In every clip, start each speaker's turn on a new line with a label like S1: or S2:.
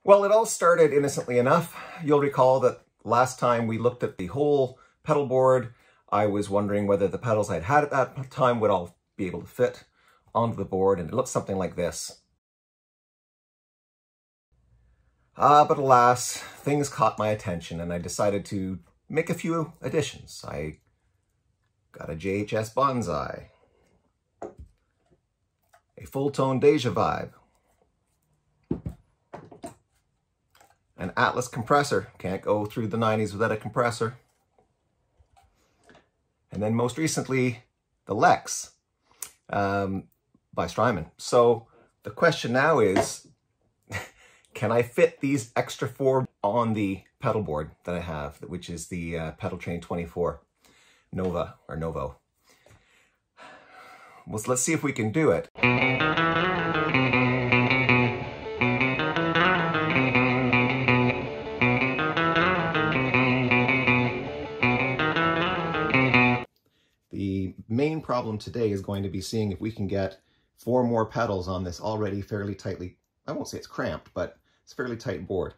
S1: Well, it all started innocently enough. You'll recall that last time we looked at the whole pedal board, I was wondering whether the pedals I'd had at that time would all be able to fit onto the board, and it looks something like this. But alas, things caught my attention and I decided to make a few additions. I got a JHS Bonsai, a full-tone Deja Vibe, an Atlas compressor, can't go through the 90s without a compressor, and then most recently the Lex by Strymon. So the question now is, can I fit these extra 4 on the pedal board that I have, which is the Pedaltrain 24 Novo? Well, let's see if we can do it. The main problem today is going to be seeing if we can get 4 more pedals on this already fairly tightly, I won't say it's cramped, but it's a fairly tight board.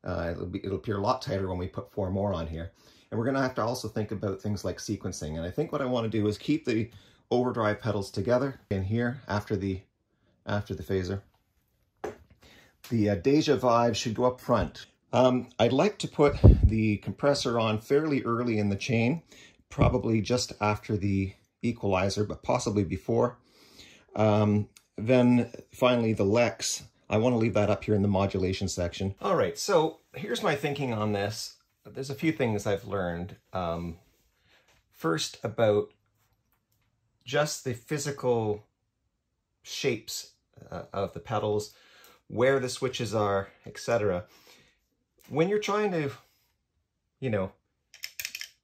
S1: It'll appear a lot tighter when we put 4 more on here. And we're going to have to also think about things like sequencing. And I think what I want to do is keep the overdrive pedals together in here after the phaser. The Deja Vibe should go up front. I'd like to put the compressor on fairly early in the chain, probably just after the equalizer, but possibly before. Then finally the Lex, I want to leave that up here in the modulation section. All right, so here's my thinking on this. There's a few things I've learned. First, about just the physical shapes of the pedals, where the switches are, etc. When you're trying to, you know,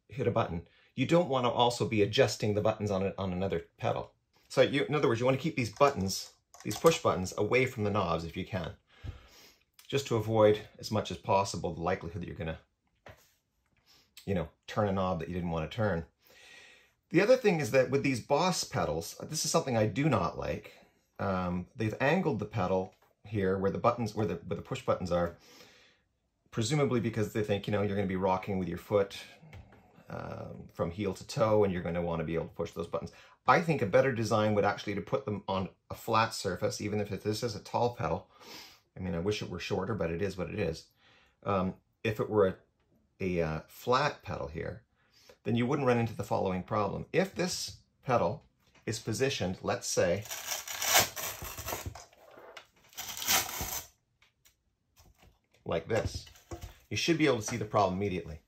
S1: hit a button, you don't want to also be adjusting the buttons on another pedal. So in other words, you want to keep these buttons, these push buttons, away from the knobs if you can, just to avoid as much as possible the likelihood that you're going to, you know, turn a knob that you didn't want to turn. The other thing is that with these Boss pedals, this is something I do not like. They've angled the pedal here where the buttons, where the push buttons are, presumably because they think, you know, you're going to be rocking with your foot from heel to toe, and you're going to want to be able to push those buttons. I think a better design would actually to put them on a flat surface, even if this is a tall pedal. I mean, I wish it were shorter, but it is what it is. If it were a flat pedal here, then you wouldn't run into the following problem. If this pedal is positioned, let's say, like this, you should be able to see the problem immediately.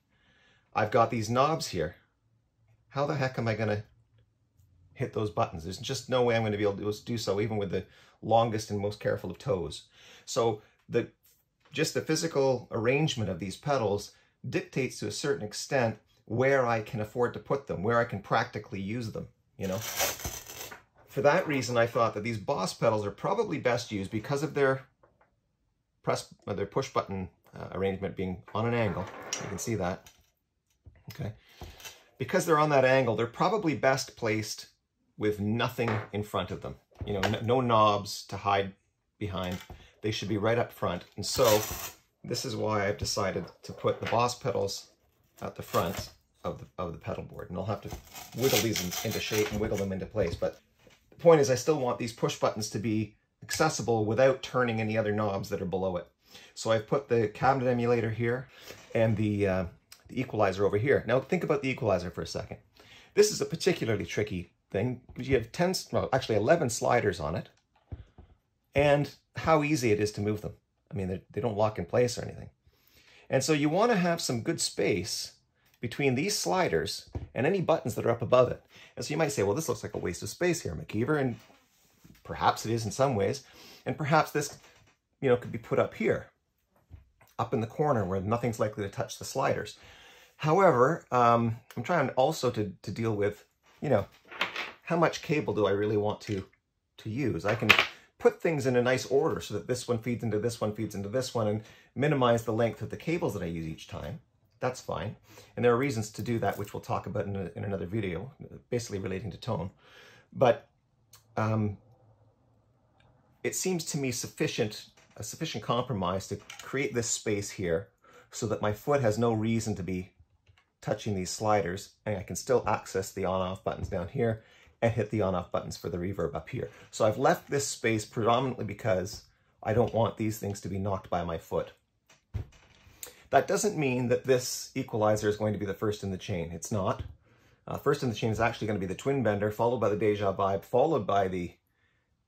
S1: I've got these knobs here. How the heck am I going to hit those buttons? There's just no way I'm going to be able to do so, even with the longest and most careful of toes. So just the physical arrangement of these pedals dictates to a certain extent where I can afford to put them, where I can practically use them, you know. For that reason, I thought that these Boss pedals are probably best used because of their push button arrangement being on an angle. You can see that. Okay. Because they're on that angle, they're probably best placed with nothing in front of them. You know, no knobs to hide behind. They should be right up front. And so this is why I've decided to put the Boss pedals at the front of the pedal board. And I'll have to wiggle these into shape and wiggle them into place. But the point is, I still want these push buttons to be accessible without turning any other knobs that are below it. So I've put the cabinet emulator here and the equalizer over here. Now think about the equalizer for a second. This is a particularly tricky thing because you have 11 sliders on it, and how easy it is to move them. I mean, they don't lock in place or anything. And so you want to have some good space between these sliders and any buttons that are up above it. And so you might say, well, this looks like a waste of space here, McKeever, and perhaps it is in some ways. And perhaps this, you know, could be put up here, up in the corner where nothing's likely to touch the sliders. However, I'm trying also to deal with, you know, how much cable do I really want to use? I can put things in a nice order so that this one feeds into this one, feeds into this one, and minimize the length of the cables that I use each time. That's fine. And there are reasons to do that, which we'll talk about in another video, basically relating to tone. But it seems to me sufficient a sufficient compromise to create this space here so that my foot has no reason to be touching these sliders, and I can still access the on-off buttons down here and hit the on-off buttons for the reverb up here. So I've left this space predominantly because I don't want these things to be knocked by my foot. That doesn't mean that this equalizer is going to be the first in the chain. It's not. First in the chain is actually going to be the Twin Bender, followed by the Deja Vibe, followed by the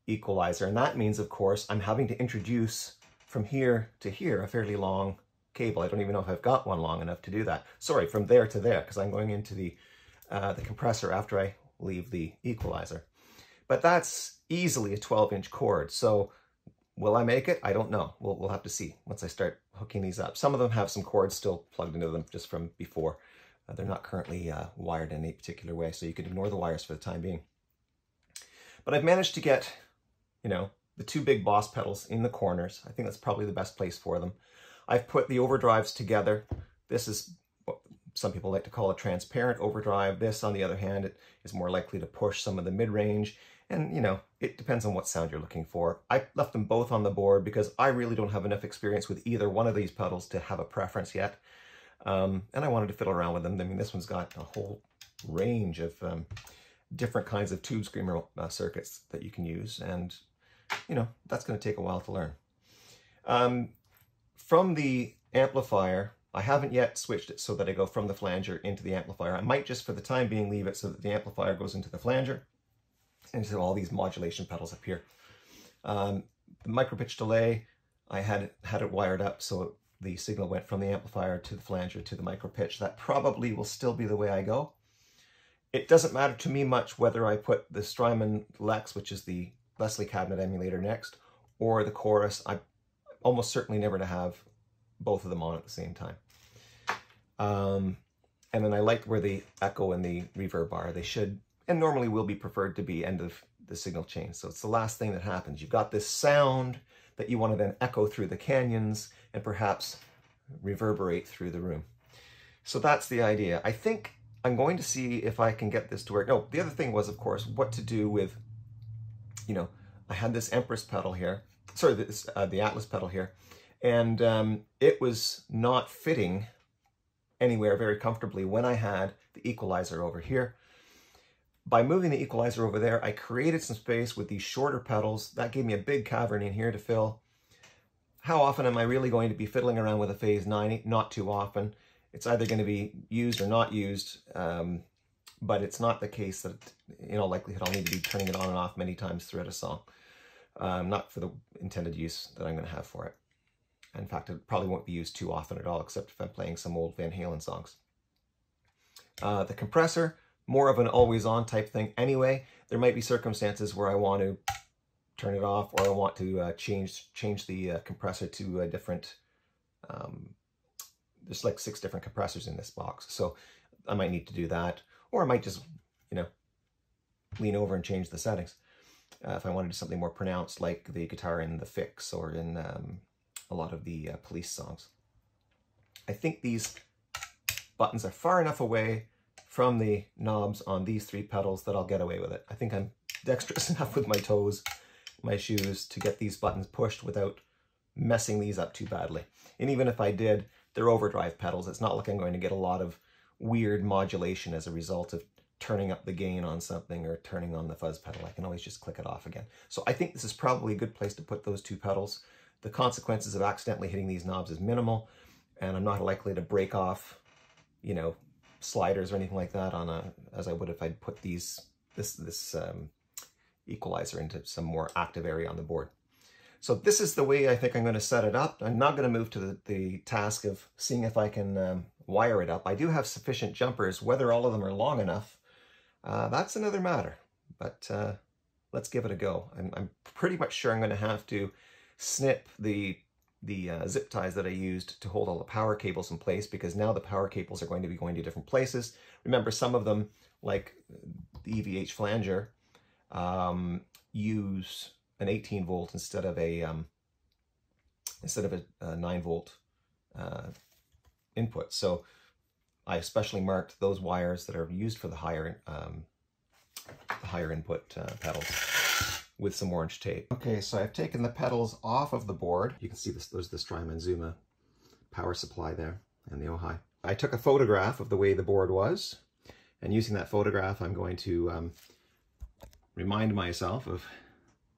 S1: equalizer. And that means, of course, I'm having to introduce from here to here a fairly long cable. I don't even know if I've got one long enough to do that. Sorry, from there to there, because I'm going into the compressor after I leave the equalizer. But that's easily a 12-inch cord. So will I make it? I don't know. We'll have to see once I start hooking these up. Some of them have some cords still plugged into them just from before. They're not currently wired in any particular way, so you can ignore the wires for the time being. But I've managed to get, you know, the two big Boss pedals in the corners. I think that's probably the best place for them. I've put the overdrives together. This is what some people like to call a transparent overdrive. This, on the other hand, is more likely to push some of the mid-range. And, you know, it depends on what sound you're looking for. I left them both on the board because I really don't have enough experience with either one of these pedals to have a preference yet. And I wanted to fiddle around with them. I mean, this one's got a whole range of different kinds of tube screamer circuits that you can use. And, you know, that's going to take a while to learn. From the amplifier, I haven't yet switched it so that I go from the flanger into the amplifier. I might just for the time being leave it so that the amplifier goes into the flanger and so all these modulation pedals up here. The micro pitch delay, I had it wired up so the signal went from the amplifier to the flanger to the micro pitch. That probably will still be the way I go. It doesn't matter to me much whether I put the Strymon Lex, which is the Leslie cabinet emulator, next, or the chorus. I'm almost certainly never to have both of them on at the same time. And then I liked where the echo and the reverb are. They should, and normally will be preferred to be end of the signal chain. So it's the last thing that happens. You've got this sound that you want to then echo through the canyons and perhaps reverberate through the room. So that's the idea. I think I'm going to see if I can get this to work. No, the other thing was, of course, what to do with, you know, I had this Empress pedal here, sorry, this, the Atlas pedal here, and it was not fitting anywhere very comfortably when I had the equalizer over here. By moving the equalizer over there, I created some space with these shorter pedals. That gave me a big cavern in here to fill. How often am I really going to be fiddling around with a Phase 90? Not too often. It's either going to be used or not used, but it's not the case that, in all likelihood, I'll need to be turning it on and off many times throughout a song. Not for the intended use that I'm going to have for it. In fact, it probably won't be used too often at all, except if I'm playing some old Van Halen songs. The compressor, more of an always-on type thing anyway. There might be circumstances where I want to turn it off, or I want to change the compressor to a different... there's like 6 different compressors in this box, so I might need to do that. Or I might just, you know, lean over and change the settings. If I wanted to do something more pronounced, like the guitar in The Fix or in a lot of the Police songs. I think these buttons are far enough away from the knobs on these 3 pedals that I'll get away with it. I think I'm dexterous enough with my toes, my shoes, to get these buttons pushed without messing these up too badly. And even if I did, they're overdrive pedals. It's not like I'm going to get a lot of weird modulation as a result of turning up the gain on something or turning on the fuzz pedal. I can always just click it off again. So I think this is probably a good place to put those 2 pedals. The consequences of accidentally hitting these knobs is minimal, and I'm not likely to break off, you know, sliders or anything like that on as I would if I'd put this equalizer into some more active area on the board. So this is the way I think I'm going to set it up. I'm not going to move to the task of seeing if I can wire it up. I do have sufficient jumpers. Whether all of them are long enough, that's another matter. But let's give it a go. I'm pretty much sure I'm going to have to snip the zip ties that I used to hold all the power cables in place, because now the power cables are going to be going to different places. Remember, some of them, like the EVH flanger, use an 18 volt instead of a 9 volt input. So I especially marked those wires that are used for the higher input pedals. with some orange tape. Okay, so I've taken the pedals off of the board. You can see this, there's the Strymon Zuma power supply there and the Ojai. I took a photograph of the way the board was, and using that photograph, I'm going to remind myself of,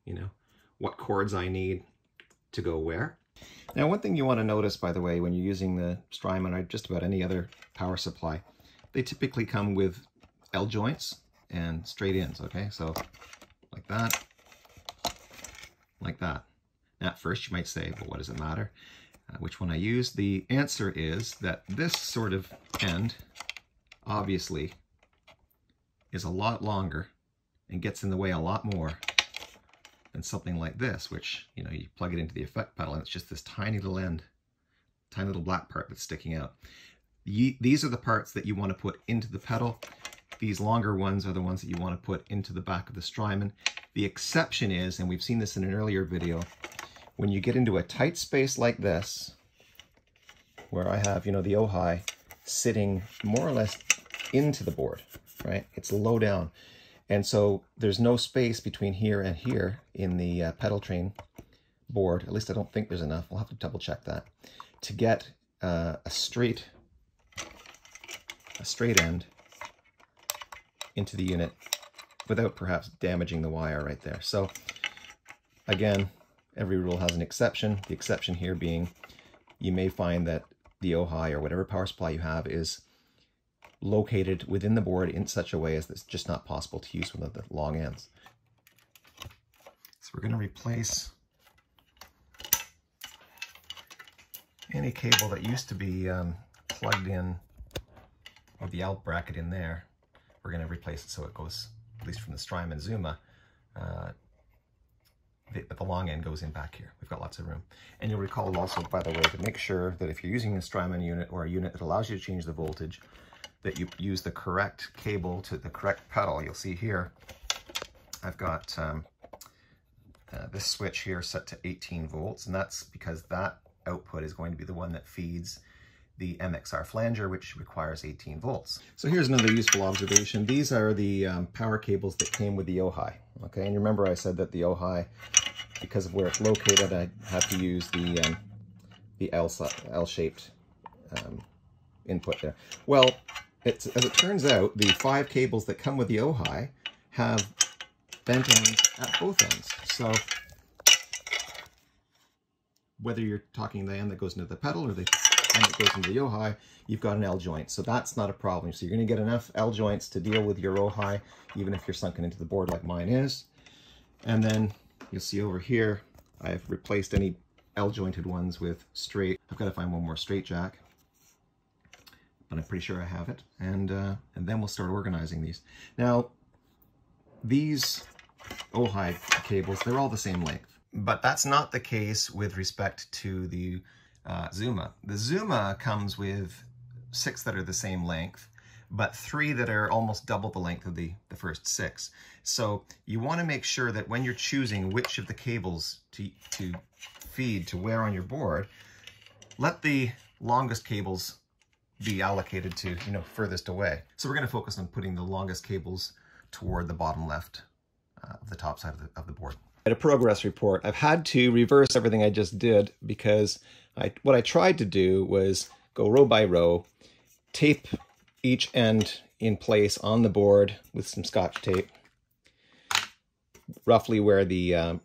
S1: you know, what cords I need to go where. Now, one thing you want to notice, by the way, when you're using the Strymon or just about any other power supply, they typically come with L joints and straight ins, okay? So like that, like that. Now, at first you might say, well, what does it matter? Which one I use? The answer is that this sort of end, obviously, is a lot longer and gets in the way a lot more than something like this, which, you know, you plug it into the effect pedal and it's just this tiny little end, tiny little black part that's sticking out. These are the parts that you want to put into the pedal. These longer ones are the ones that you want to put into the back of the Strymon. The exception is, and we've seen this in an earlier video, when you get into a tight space like this, where I have, you know, the Ojai sitting more or less into the board, right? It's low down. And so there's no space between here and here in the Pedaltrain board. At least I don't think there's enough. We'll have to double check that to get a straight end into the unit without perhaps damaging the wire right there. So again, every rule has an exception. The exception here being you may find that the Ojai or whatever power supply you have is located within the board in such a way as it's just not possible to use one of the long ends. So we're going to replace any cable that used to be plugged in, or the L bracket in there. We're going to replace it so it goes, at least from the Strymon Zuma, but the long end goes in back here. We've got lots of room. And you'll recall also, by the way, to make sure that if you're using a Strymon unit or a unit that allows you to change the voltage, that you use the correct cable to the correct pedal. You'll see here, I've got this switch here set to 18 volts, and that's because that output is going to be the one that feeds the MXR flanger, which requires 18 volts. So here's another useful observation. These are the power cables that came with the Ojai. Okay, and you remember I said that the Ojai, because of where it's located, I have to use the L-shaped input there. Well, as it turns out, the 5 cables that come with the Ojai have bent ends at both ends. So whether you're talking the end that goes into the pedal or the end that goes into the Ojai, you've got an L joint. So that's not a problem. So you're going to get enough L joints to deal with your Ojai, even if you're sunken into the board like mine is. And then you'll see over here, I've replaced any L jointed ones with straight. I've got to find one more straight jack, but I'm pretty sure I have it. And then we'll start organizing these. Now, these Ojai cables, they're all the same length, but that's not the case with respect to the Zuma. The Zuma comes with 6 that are the same length, but 3 that are almost double the length of the first 6. So you want to make sure that when you're choosing which of the cables to feed to where on your board, let the longest cables be allocated to, you know, furthest away. So we're going to focus on putting the longest cables toward the bottom left of the top side of the board. At a progress report, I've had to reverse everything I just did because what I tried to do was go row by row, tape each end in place on the board with some Scotch tape, roughly where the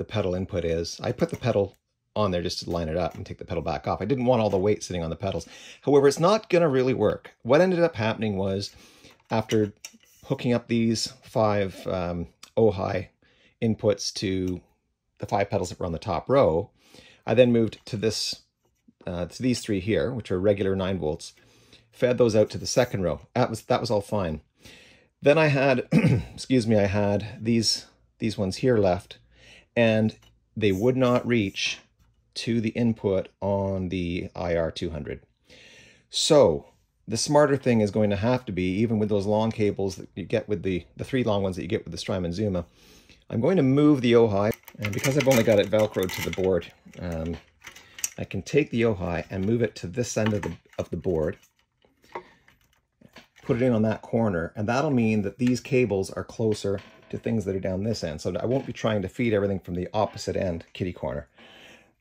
S1: pedal input is. I put the pedal on there just to line it up and take the pedal back off. I didn't want all the weight sitting on the pedals. However, it's not going to really work. What ended up happening was, after hooking up these 5 Ojai inputs to the 5 pedals that were on the top row, I then moved to these 3 here, which are regular 9 volts, fed those out to the second row. That was all fine. Then I had, excuse me, I had these ones here left, and they would not reach to the input on the IR200. So the smarter thing is going to have to be, even with those long cables that you get with the 3 long ones that you get with the Strymon Zuma, I'm going to move the Ojai, and because I've only got it Velcroed to the board, I can take the Ojai and move it to this end of the board, put it in on that corner, and that'll mean that these cables are closer to things that are down this end. So I won't be trying to feed everything from the opposite end, kitty corner.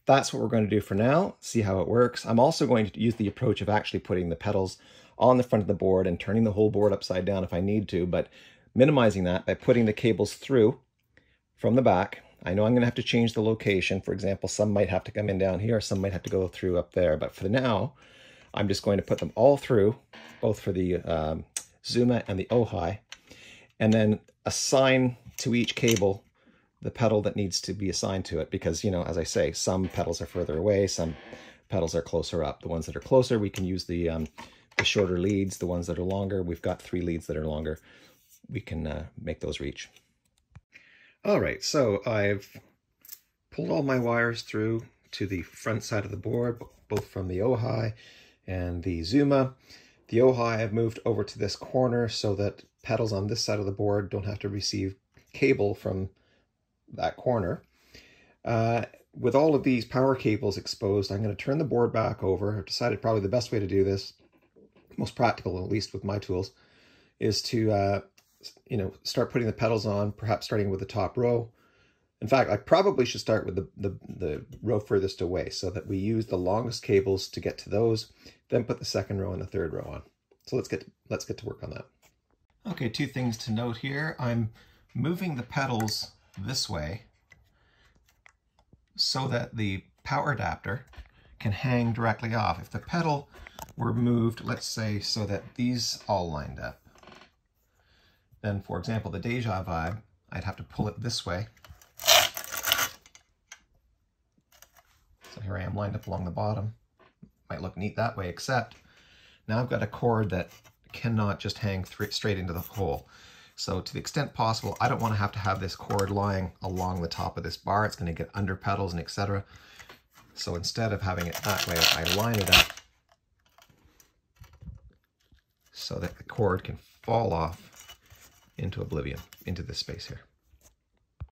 S1: That's what we're going to do for now, see how it works. I'm also going to use the approach of actually putting the pedals on the front of the board and turning the whole board upside down if I need to, but minimizing that by putting the cables through from the back. I know I'm going to have to change the location. For example, some might have to come in down here, some might have to go through up there, but for now, I'm just going to put them all through, both for the Zuma and the Ojai, and then assign to each cable the pedal that needs to be assigned to it, because, you know, as I say, some pedals are further away, some pedals are closer up. The ones that are closer, we can use the shorter leads. The ones that are longer, we've got 3 leads that are longer. We can make those reach. All right, so I've pulled all my wires through to the front side of the board, both from the Ojai and the Zuma. The Ojai I've moved over to this corner so that pedals on this side of the board don't have to receive cable from that corner. With all of these power cables exposed, I'm going to turn the board back over. I've decided probably the best way to do this, most practical, at least with my tools, is to you know, start putting the pedals on, perhaps starting with the top row. In fact, I probably should start with the row furthest away so that we use the longest cables to get to those, then put the second row and the third row on. So let's get to work on that. Okay, 2 things to note here. I'm moving the pedals this way so that the power adapter can hang directly off. If the pedal were moved, let's say, so that these all lined up, then, for example, the Deja Vibe, I'd have to pull it this way. So here I am lined up along the bottom. Might look neat that way, except now I've got a cord that cannot just hang straight into the hole. So to the extent possible, I don't want to have this cord lying along the top of this bar. It's going to get under pedals and etc. So instead of having it that way, I line it up so that the cord can fall off into oblivion, into this space here.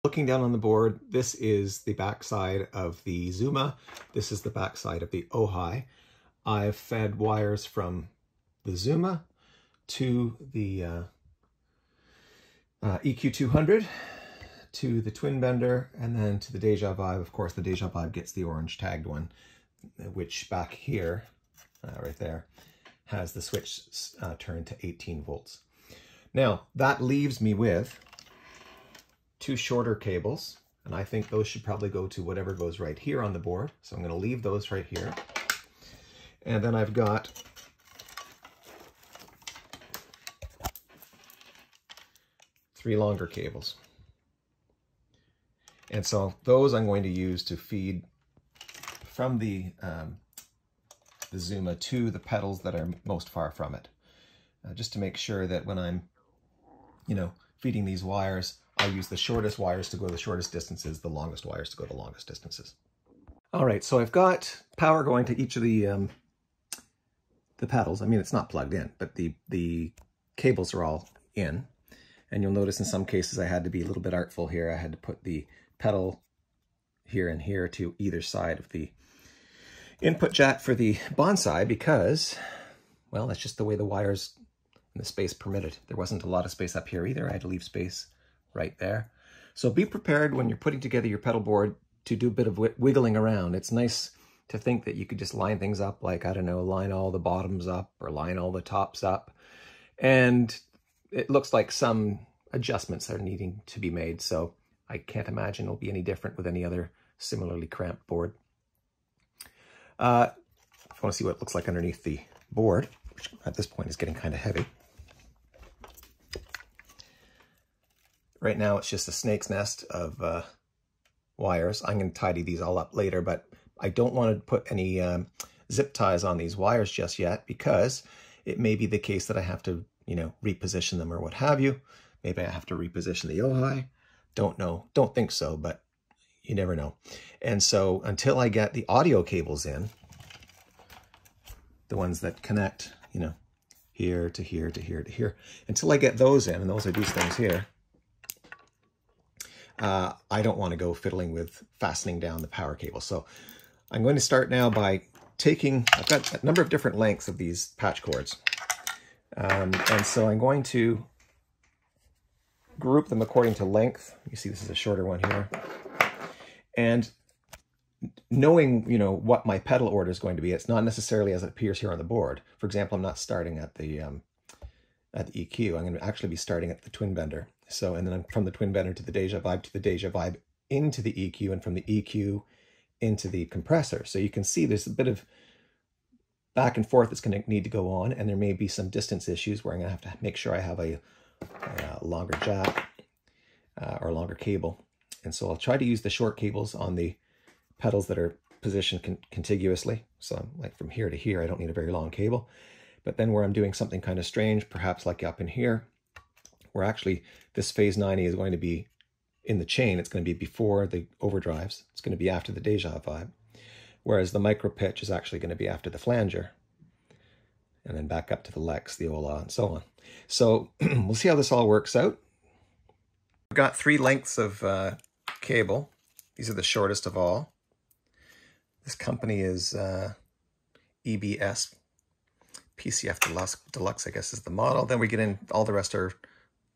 S1: Looking down on the board, this is the backside of the Zuma. This is the backside of the Ojai. I've fed wires from the Zuma to the EQ200, to the Twin Bender, and then to the Deja Vibe. Of course, the Deja Vibe gets the orange tagged one, which back here, right there, has the switch turned to 18 volts. Now, that leaves me with 2 shorter cables, and I think those should probably go to whatever goes right here on the board. So I'm going to leave those right here. And then I've got 3 longer cables. And so those I'm going to use to feed from the Zuma to the pedals that are most far from it. Just to make sure that when I'm, you know, feeding these wires, I use the shortest wires to go the shortest distances, the longest wires to go the longest distances. All right, so I've got power going to each of the pedals. I mean, it's not plugged in, but the cables are all in. And you'll notice in some cases I had to be a little bit artful here. I had to put the pedal here and here to either side of the input jack for the bonsai because, well, that's just the way the wires and the space permitted. There wasn't a lot of space up here either. I had to leave space right there. So be prepared when you're putting together your pedal board to do a bit of wiggling around. It's nice to think that you could just line things up like, I don't know, line all the bottoms up or line all the tops up. And it looks like some adjustments are needing to be made. So I can't imagine it'll be any different with any other similarly cramped board. If you want to see what it looks like underneath the board, which at this point is getting kind of heavy. Right now it's just a snake's nest of wires. I'm going to tidy these all up later, but I don't want to put any zip ties on these wires just yet because it may be the case that I have to, you know, reposition them or what have you. Maybe I have to reposition the Ojai. Don't know. Don't think so, but you never know. And so until I get the audio cables in, the ones that connect, you know, here to here to here to here, until I get those in, and those are these things here, I don't want to go fiddling with fastening down the power cable. So I'm going to start now by taking, I've got a number of different lengths of these patch cords. And so I'm going to group them according to length. You see this is a shorter one here. And knowing, you know, what my pedal order is going to be, it's not necessarily as it appears here on the board. For example, I'm not starting at the EQ. I'm going to actually be starting at the twin bender. So, and then from the twin bender to the Deja Vibe, to the Deja Vibe into the EQ, and from the EQ into the compressor. So you can see there's a bit of back and forth that's going to need to go on, and there may be some distance issues where I'm going to have to make sure I have a longer jack or longer cable. And so I'll try to use the short cables on the pedals that are positioned contiguously. So like from here to here, I don't need a very long cable. But then where I'm doing something kind of strange, perhaps like up in here, where actually this phase 90 is going to be in the chain, it's going to be before the overdrives. It's going to be after the Deja Vibe. Whereas the micro pitch is actually going to be after the flanger. And then back up to the Lex, the Ola, and so on. So we'll see how this all works out. We've got 3 lengths of cable. These are the shortest of all. This company is EBS. PCF Deluxe, I guess, is the model. Then we get in, all the rest are,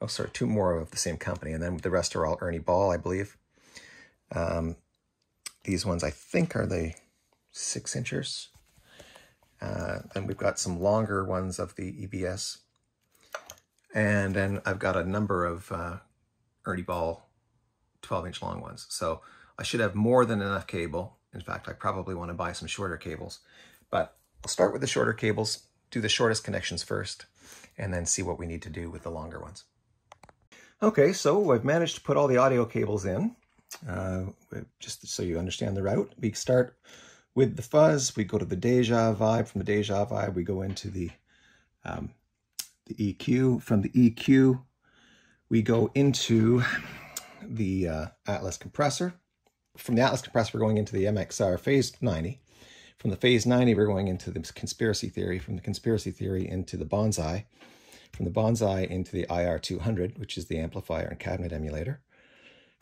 S1: oh, sorry, 2 more of the same company. And then the rest are all Ernie Ball, I believe. These ones, I think, are the 6-inchers. Then we've got some longer ones of the EBS. And then I've got a number of Ernie Ball 12-inch long ones. So I should have more than enough cable. In fact, I probably want to buy some shorter cables. But I'll start with the shorter cables, do the shortest connections first, and then see what we need to do with the longer ones. Okay, so I've managed to put all the audio cables in. Just so you understand the route, we start with the fuzz, we go to the Deja Vibe, from the Deja Vibe we go into the EQ, from the EQ we go into the Atlas compressor, from the Atlas compressor we're going into the MXR phase 90, from the phase 90 we're going into the conspiracy theory, from the conspiracy theory into the Bonsai, from the Bonsai into the IR200, which is the amplifier and cabinet emulator.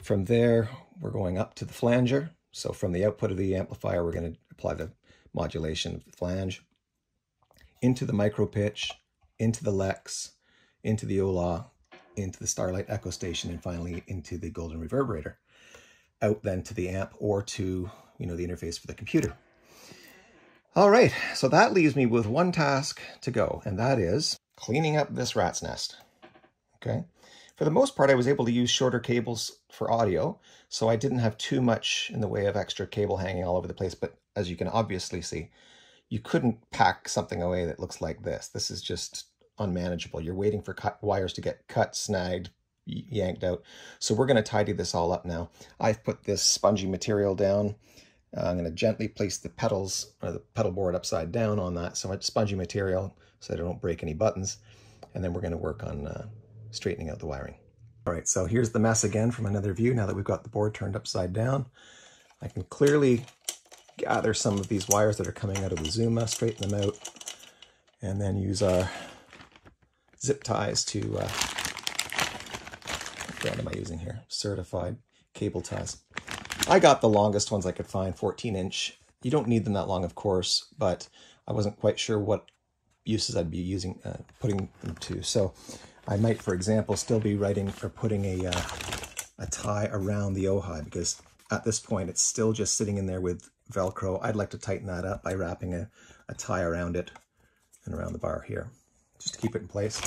S1: From there, we're going up to the flanger. So from the output of the amplifier, we're going to apply the modulation of the flange, into the micro pitch, into the Lex, into the Ola, into the Starlight Echo Station, and finally into the Golden Reverberator. Out then to the amp or to, you know, the interface for the computer. All right, so that leaves me with one task to go, and that is cleaning up this rat's nest. Okay. For the most part, I was able to use shorter cables for audio, so I didn't have too much in the way of extra cable hanging all over the place. But as you can obviously see, you couldn't pack something away that looks like this. This is just unmanageable. You're waiting for wires to get cut, snagged, yanked out. So we're going to tidy this all up now. I've put this spongy material down. I'm going to gently place the pedals, or the pedal board upside down on that, so it's spongy material so that I don't break any buttons. And then we're going to work on straightening out the wiring. All right, so here's the mess again from another view. Now that we've got the board turned upside down, I can clearly gather some of these wires that are coming out of the Zuma, straighten them out, and then use our zip ties to, what brand am I using here? Certified cable ties. I got the longest ones I could find, 14-inch. You don't need them that long, of course, but I wasn't quite sure what uses I'd be using, putting them to. So I might, for example, still be writing or putting a tie around the Ojai, because at this point it's still just sitting in there with Velcro. I'd like to tighten that up by wrapping a tie around it and around the bar here, just to keep it in place.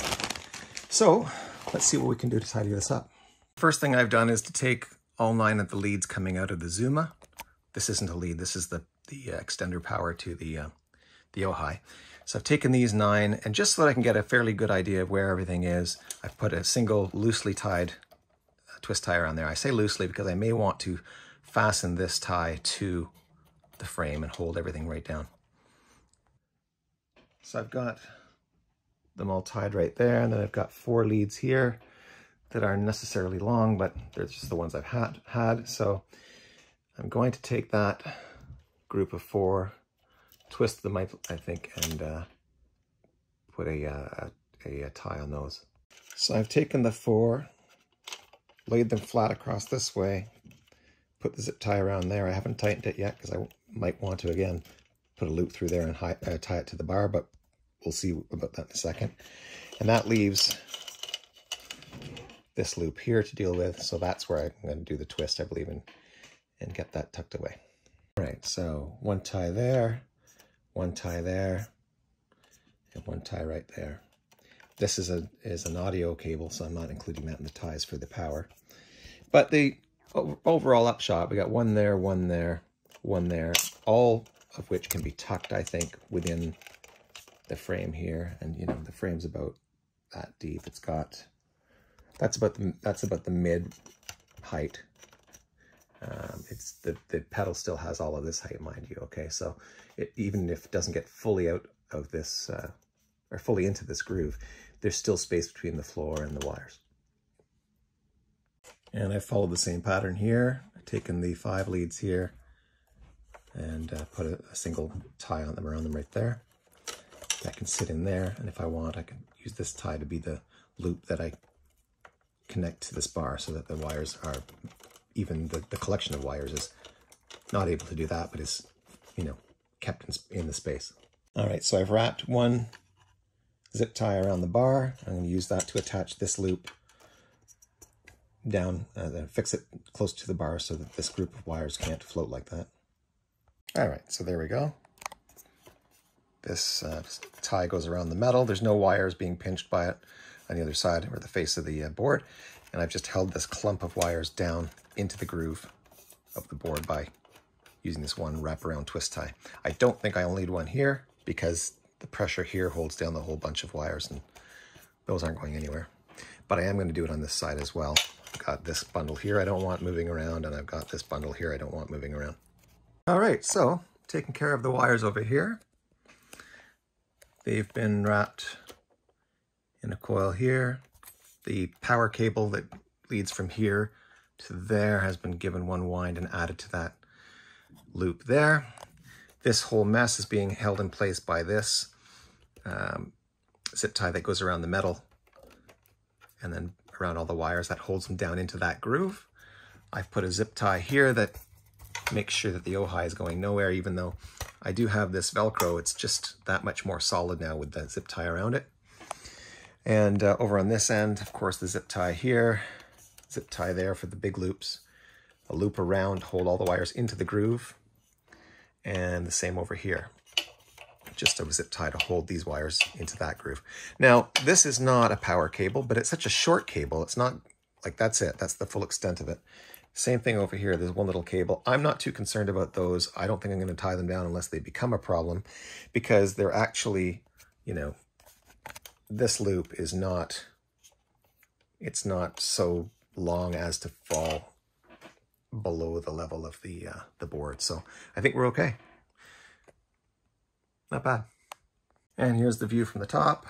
S1: So let's see what we can do to tidy this up. First thing I've done is to take all 9 of the leads coming out of the Zuma. This isn't a lead, this is the extender power to the Ojai. So I've taken these 9, and just so that I can get a fairly good idea of where everything is, I've put a single loosely tied twist tie around there. I say loosely because I may want to fasten this tie to the frame and hold everything right down. So I've got them all tied right there, and then I've got 4 leads here that aren't necessarily long, but they're just the ones I've had. So I'm going to take that group of 4, twist them, I think, and put a tie on those. So I've taken the 4, laid them flat across this way, put the zip tie around there. I haven't tightened it yet because I might want to, again, put a loop through there and tie it to the bar, but we'll see about that in a second. And that leaves this loop here to deal with. So that's where I'm going to do the twist, I believe, and get that tucked away. All right, so one tie there, one tie there, and one tie right there. This is an audio cable, so I'm not including that in the ties for the power. But the overall upshot, we got one there, one there, one there, all of which can be tucked, I think, within the frame here. And you know, the frame's about that deep. It's got, that's about the mid height. It's the pedal still has all of this height, mind you. Okay, so even if it doesn't get fully out of this or fully into this groove, there's still space between the floor and the wires. And I've followed the same pattern here. I've taken the 5 leads here and put a single tie on them, around them right there. That can sit in there, and if I want, I can use this tie to be the loop that I connect to this bar, so that the wires are, even the collection of wires is not able to do that, but is, you know, kept in the space. All right, so I've wrapped one zip tie around the bar. I'm going to use that to attach this loop down, then fix it close to the bar so that this group of wires can't float like that. All right, so there we go. This tie goes around the metal. There's no wires being pinched by it on the other side or the face of the board. And I've just held this clump of wires down into the groove of the board by using this one wraparound twist tie. I don't think I'll need one here because the pressure here holds down the whole bunch of wires and those aren't going anywhere. But I am going to do it on this side as well. I've got this bundle here I don't want moving around, and I've got this bundle here I don't want moving around. All right, so taking care of the wires over here. They've been wrapped in a coil here. The power cable that leads from here to there has been given one wind and added to that loop there. This whole mess is being held in place by this zip tie that goes around the metal and then around all the wires that holds them down into that groove. I've put a zip tie here that makes sure that the O-high is going nowhere, even though I do have this Velcro. It's just that much more solid now with the zip tie around it. And over on this end, of course, the zip tie here, zip tie there for the big loops, a loop around, hold all the wires into the groove, and the same over here. Just a zip tie to hold these wires into that groove. Now, this is not a power cable, but it's such a short cable. It's not like that's it. That's the full extent of it. Same thing over here. There's one little cable. I'm not too concerned about those. I don't think I'm going to tie them down unless they become a problem, because they're actually, you know, this loop is not, it's not so long as to fall below the level of the board. So I think we're okay. Not bad. And here's the view from the top.